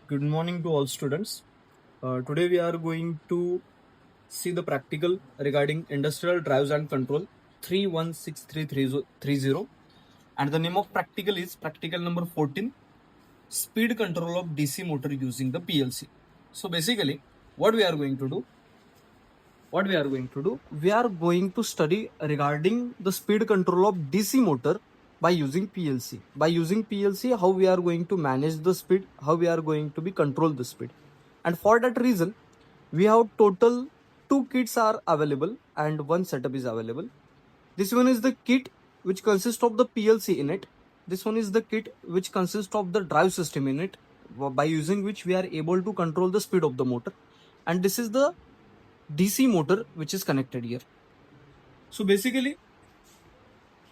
Good morning to all students. Today we are going to see the practical regarding industrial drives and control 316330, and the name of practical is practical number 14, speed control of DC motor using the PLC. So basically what we are going to do, we are going to study regarding the speed control of DC motor by using PLC. By using PLC, how we are going to manage the speed, how we are going to be control the speed. And for that reason, we have total two kits are available and one setup is available. This one is the kit which consists of the PLC in it. This one is the kit which consists of the drive system in it, by using which we are able to control the speed of the motor. And this is the DC motor which is connected here. So basically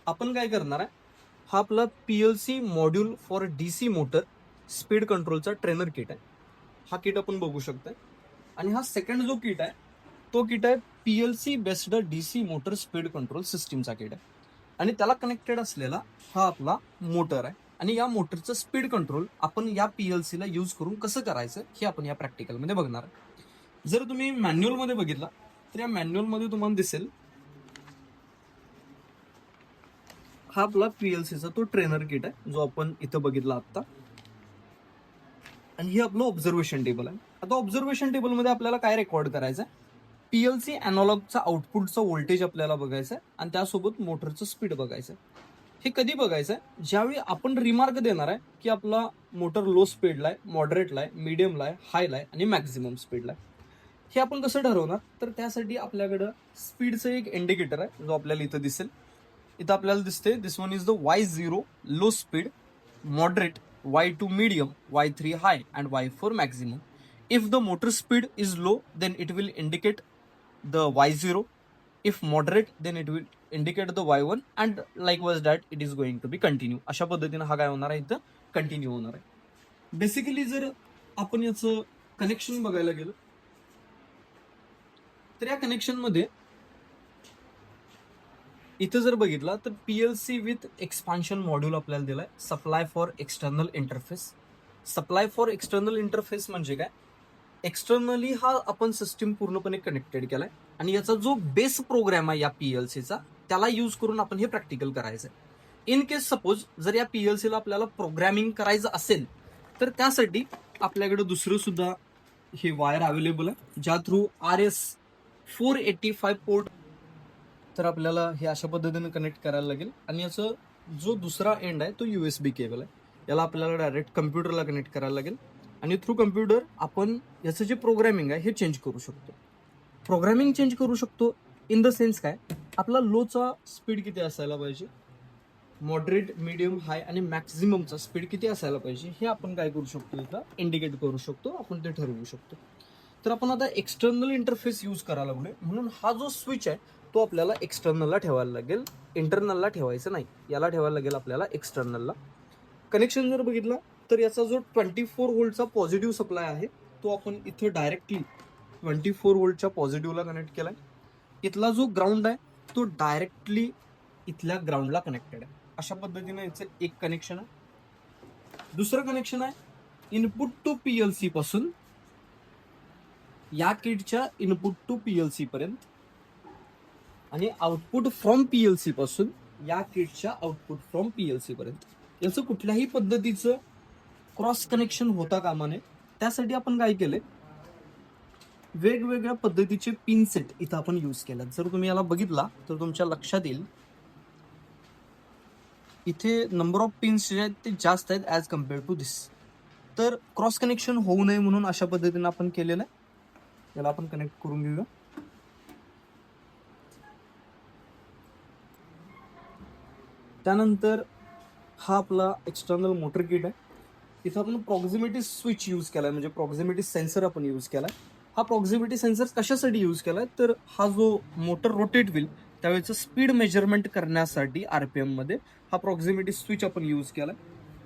आपण काय करणार आहे, हा आपला PLC module for DC motor speed कंट्रोलचा trainer kit आहे. हा kit आपण बघू शकताय. आणि हा सेकंड जो किट आहे तो किट आहे PLC based DC motor speed control सिस्टीमचा किट आहे. आणि त्याला कनेक्टेड असलेला हा आपला मोटर आहे. आणि या मोटरचं स्पीड कंट्रोल आपण या PLC ला यूज करून कसं करायचं हे आपण या प्रॅक्टिकलमध्ये बघणार आहे. जर तुम्ही मॅन्युअल मध्ये बघितला तर या मॅन्युअल मध्ये तुम्हाला दिसेल हा आपला PLCचा तो ट्रेनर किट आहे जो आपण इथं बघितला आता. आणि हे आपलं ऑब्झर्वेशन टेबल आहे. आता ऑब्झर्वेशन टेबल मध्ये आपल्याला काय रेकॉर्ड करायचं आहे, PLC अॅनालॉगचा आउटपुटचा व्होल्टेज आपल्याला बघायचं आहे आणि त्यासोबत मोटरचं स्पीड बघायचं आहे. हे कधी बघायचं आहे, ज्यावेळी आपण रिमार्क देणार आहे की आपला मोटर लो स्पीडला आहे, मॉडरेटला आहे, मीडियमला आहे, हायला आहे आणि मॅक्झिमम स्पीडला आहे. हे आपण कसं ठरवणार, तर त्यासाठी आपल्याकडं स्पीडचं एक इंडिकेटर आहे जो आपल्याला इथं दिसेल. इथं आपल्याला दिसते this one is the Y0 low speed, moderate, Y2 medium, Y3 high and Y4 maximum. If the motor speed is low, then it will indicate the Y0. If moderate, then it will indicate the Y1 and likewise that it is going to be continue. अशा पद्धतीने हा काय होणार आहे, इथं continue होणार आहे. Basically जर आपण याचं कनेक्शन बघायला गेलो तर या कनेक्शन मध्ये इथं जर बघितला तर PLC विथ एक्सपान्शन मॉड्यूल आपल्याला दिलाय. Supply for external interface. Supply for external interface म्हणजे काय, एक्सटर्नली हा आपण सिस्टीम पूर्णपणे कनेक्टेड केलाय आणि याचा जो बेस प्रोग्राम आहे या PLCचा त्याला यूज करून आपण हे प्रॅक्टिकल करायचंय. इन केस सपोज जर या PLCला आपल्याला प्रोग्रामिंग करायचं असेल तर त्यासाठी आपल्याकडे दुसरं सुद्धा हे वायर अवेलेबल आहे ज्या थ्रू RS485 पोर्ट तर आपल्याला हे अशा पद्धतीने कनेक्ट करायला लागेल. आणि याचं जो दुसरा एंड आहे तो USB केबल आहे. याला आपल्याला डायरेक्ट कम्प्युटरला कनेक्ट करायला लागेल आणि थ्रू कम्प्युटर आपण याचं जे प्रोग्रामिंग आहे हे चेंज करू शकतो. प्रोग्रामिंग चेंज करू शकतो इन द सेन्स काय, आपला लोचा स्पीड किती असायला पाहिजे, मॉडरेट, मीडियम, हाय आणि मॅक्झिममचा स्पीड किती असायला पाहिजे हे आपण काय करू शकतो, इथं इंडिकेट करू शकतो, आपण ते ठरवू शकतो. तर आपण आता एक्सटर्नल इंटरफेस यूज करायला लागलोय म्हणून हा जो स्विच आहे तो आपल्याला एक्सटर्नलला ठेवायला लागेल, इंटरनलला ठेवायचं नाही. याला ठेवायला लागेल आपल्याला एक्सटर्नलला. कनेक्शन जर बघितलं तर याचा जो 24 व्होल्टचा पॉझिटिव्ह सप्लाय आहे तो आपण इथं डायरेक्टली 24 व्होल्टच्या पॉझिटिव्हला कनेक्ट केलाय. इथला जो ग्राउंड आहे तो डायरेक्टली इथल्या ग्राउंडला कनेक्टेड आहे. अशा पद्धतीने याचं एक कनेक्शन आहे. दुसरं कनेक्शन आहे इनपुट टू PLC पासून या किटच्या इनपुट टू PLC पर्यंत आणि आउटपुट फ्रॉम PLC पासून या किटच्या आउटपुट फ्रॉम PLC पर्यंत. याचं कुठल्याही पद्धतीचं क्रॉस कनेक्शन होता कामा नये. त्यासाठी आपण काय केलंय, वेगवेगळ्या पद्धतीचे पिन सेट इथं आपण यूज केल्यात. जर तुम्ही याला बघितला तर तुमच्या लक्षात येईल इथे नंबर ऑफ पिन्स जे आहेत ते जास्त आहेत ॲज कम्पेअर टू दिस. तर क्रॉस कनेक्शन होऊ नये म्हणून अशा पद्धतीने आपण केलेलं आहे. याला आपण कनेक्ट करून घेऊया. त्यानंतर हा आपला एक्सटर्नल मोटर किट आहे. इथं आपण प्रॉक्झिमिटी स्विच यूज केलाय, म्हणजे प्रॉक्झिमिटी सेन्सर आपण यूज केलाय. हा प्रॉक्झिमिटी सेन्सर कशासाठी यूज केलाय, तर हा जो मोटर रोटेट होईल त्यावेळेचं स्पीड मेजरमेंट करण्यासाठी RPM मध्ये हा प्रॉक्झिमिटी स्विच आपण यूज केलाय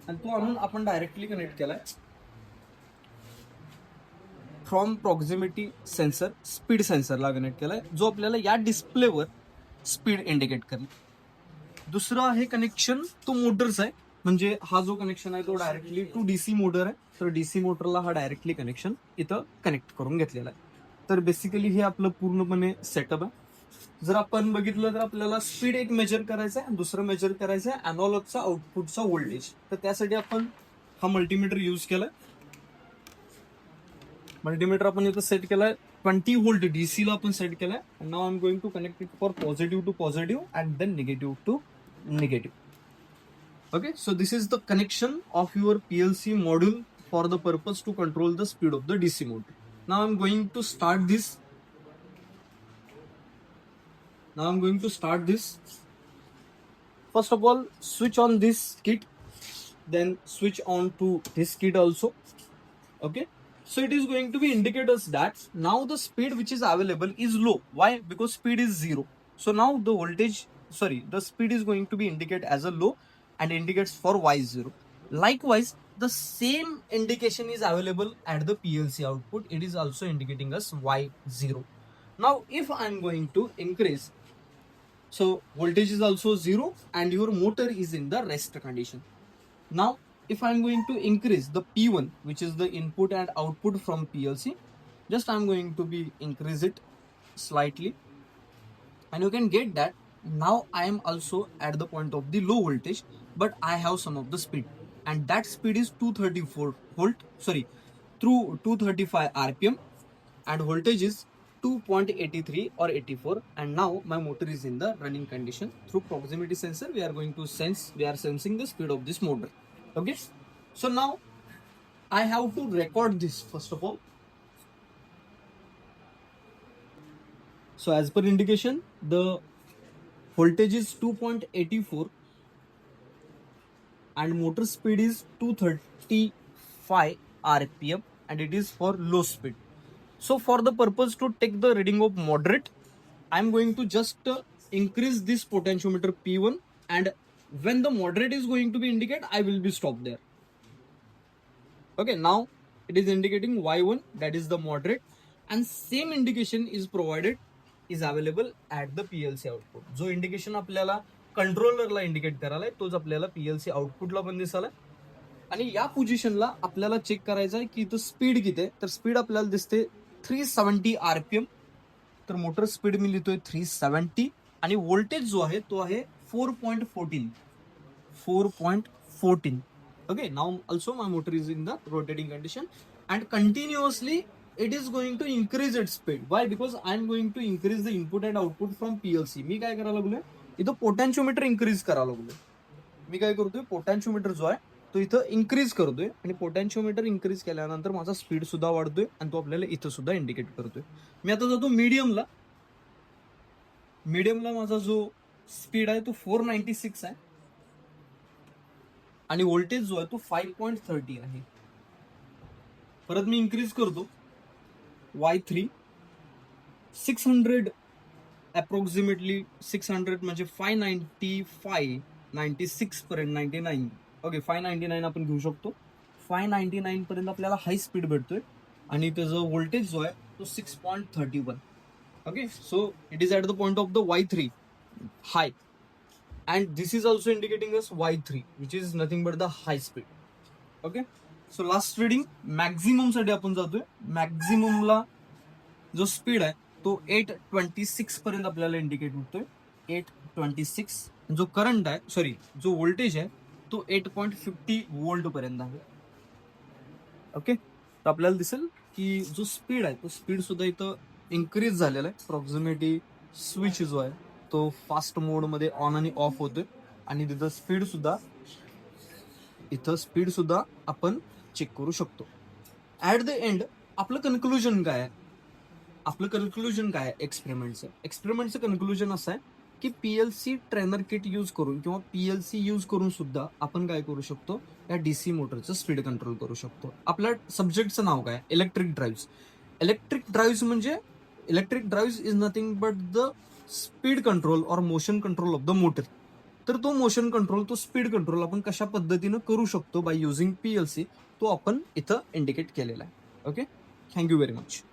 आणि तो आणून आपण डायरेक्टली कनेक्ट केलाय from proximity sensor speed सेन्सरला connect केलाय, जो आपल्याला या डिस्प्लेवर स्पीड इंडिकेट करेल. दुसरं आहे कनेक्शन तो मोटरचा आहे. म्हणजे हा जो कनेक्शन आहे तो डायरेक्टली टू डीसी मोटर आहे. तर डीसी मोटरला हा डायरेक्टली कनेक्शन इथं कनेक्ट करून घेतलेला आहे. तर बेसिकली हे आपलं पूर्णपणे सेटअप आहे. जर आपण बघितलं तर आपल्याला स्पीड एक मेजर करायचं आहे, दुसरं मेजर करायचं आहे अनॉलॉगचा आउटपुटचा व्होल्टेज. तर त्यासाठी आपण हा मल्टीमीटर यूज केलाय. मल्टीमीटर आपण इथं सेट केलाय 20 व्होल्ट डीसी ला आपण सेट केलाय. Now I am going to connect it for positive to positive and then negative to negative. Okay, so this is the connection of your PLC module for the purpose to control the speed of the DC motor. Now I'm going to start this. First of all, switch on this kit, then switch on to this kit also. Okay, so it is going to be indicate us that now the speed which is available is low. Why? Because speed is 0. So now the speed is going to be indicated as a low and indicates for Y0. Likewise, the same indication is available at the PLC output. It is also indicating us Y0. Now if I am going to increase, so voltage is also 0 and your motor is in the rest condition. Now if I'm going to increase the P1, which is the input and output from PLC, just I'm going to be increase it slightly, and you can get that now I am also at the point of the low voltage, but I have some of the speed, and that speed is 234 volt, through 235 RPM, and voltage is 2.83 or 84, and now my motor is in the running condition. Through proximity sensor we are sensing the speed of this motor. Okay, so now I have to record this first of all. So as per indication, the voltage is 2.84 and motor speed is 235 RPM, and it is for low speed. So for the purpose to take the reading of moderate, I am going to just increase this potentiometer P1, and when the moderate is going to be indicated, I will be stopped there. Okay, now it is indicating Y1, that is the moderate, and same indication is available at the PLC output. जो indication आपल्याला कंट्रोलरला indicate करायला तोच आपल्याला PLC आउटपुटला पण दिसायला. आणि या पोझिशनला आपल्याला चेक करायचं आहे की इथं स्पीड किती आहे. तर स्पीड आपल्याला दिसते 370 RPM. तर मोटर स्पीड मी लिहितोय 370, आणि व्होल्टेज जो आहे तो आहे 4.14. Okay, now also my motor is in the rotating condition, and continuously it is going to increase its speed. Why? Because I am going to increase the input and output from PLC. मी काय करायला लागलोय, इथं पोटॅन्शिओमीटर increase करायला लागलोय. मी काय करतोय, पोटॅन्शिओमीटर जो आहे तो इथं इन्क्रीज करतोय, आणि पोटॅन्शिओमीटर इन्क्रीज केल्यानंतर माझा स्पीड सुद्धा वाढतोय, आणि तो आपल्याला इथं सुद्धा इंडिकेट करतोय. मी आता जातो मीडियमला माझा जो स्पीड आहे तो 496 आहे, आणि व्होल्टेज जो आहे तो 5.30 आहे. परत मी इन्क्रीज करतो Y3 600 अप्रॉक्सिमेटली 600 म्हणजे 595 96 पर्यंत 99. ओके, 599 आपण घेऊ शकतो. 599 पर्यंत आपल्याला हाय स्पीड भेटतोय, आणि त्याचं व्होल्टेज जो आहे तो 6.31. Okay, so it is at the point of the Y3 high, and this is also indicating us Y3, which is nothing but the high speed. Okay, so last reading maximum साठी आपण जातोय. मॅक्झिममला जो speed आहे तो 826 पर्यंत आपल्याला indicate होतोय. 826. जो करंट आहे जो व्होल्टेज आहे तो 8.50 वोल्ट पर्यंत आहे. ओके, तर आपल्याला दिसेल की जो स्पीड आहे तो स्पीड सुद्धा इथं इन्क्रीज झालेला आहे. प्रॉक्सिमिटी स्विच जो आहे तो फास्ट मोड मध्ये ऑन आणि ऑफ होतोय, आणि तिथं स्पीड सुद्धा आपण चेक करू शकतो. ऍट द एंड आपलं कन्क्लुजन काय आहे एक्सपेरिमेंटचं कन्क्लुजन असं आहे की PLC ट्रेनर किट यूज करून किंवा PLC यूज करून सुद्धा आपण काय करू शकतो, या DC मोटरचं स्पीड कंट्रोल करू शकतो. आपल्या सब्जेक्टचं नाव काय, electric drive is nothing but the speed control और motion control of the motor. तर तो मोशन कंट्रोल, तो स्पीड कंट्रोल आपण कशा पद्धतीनं करू शकतो बाय युझिंग PLC, तो आपण इथं इंडिकेट केलेला आहे. Okay, thank you very much.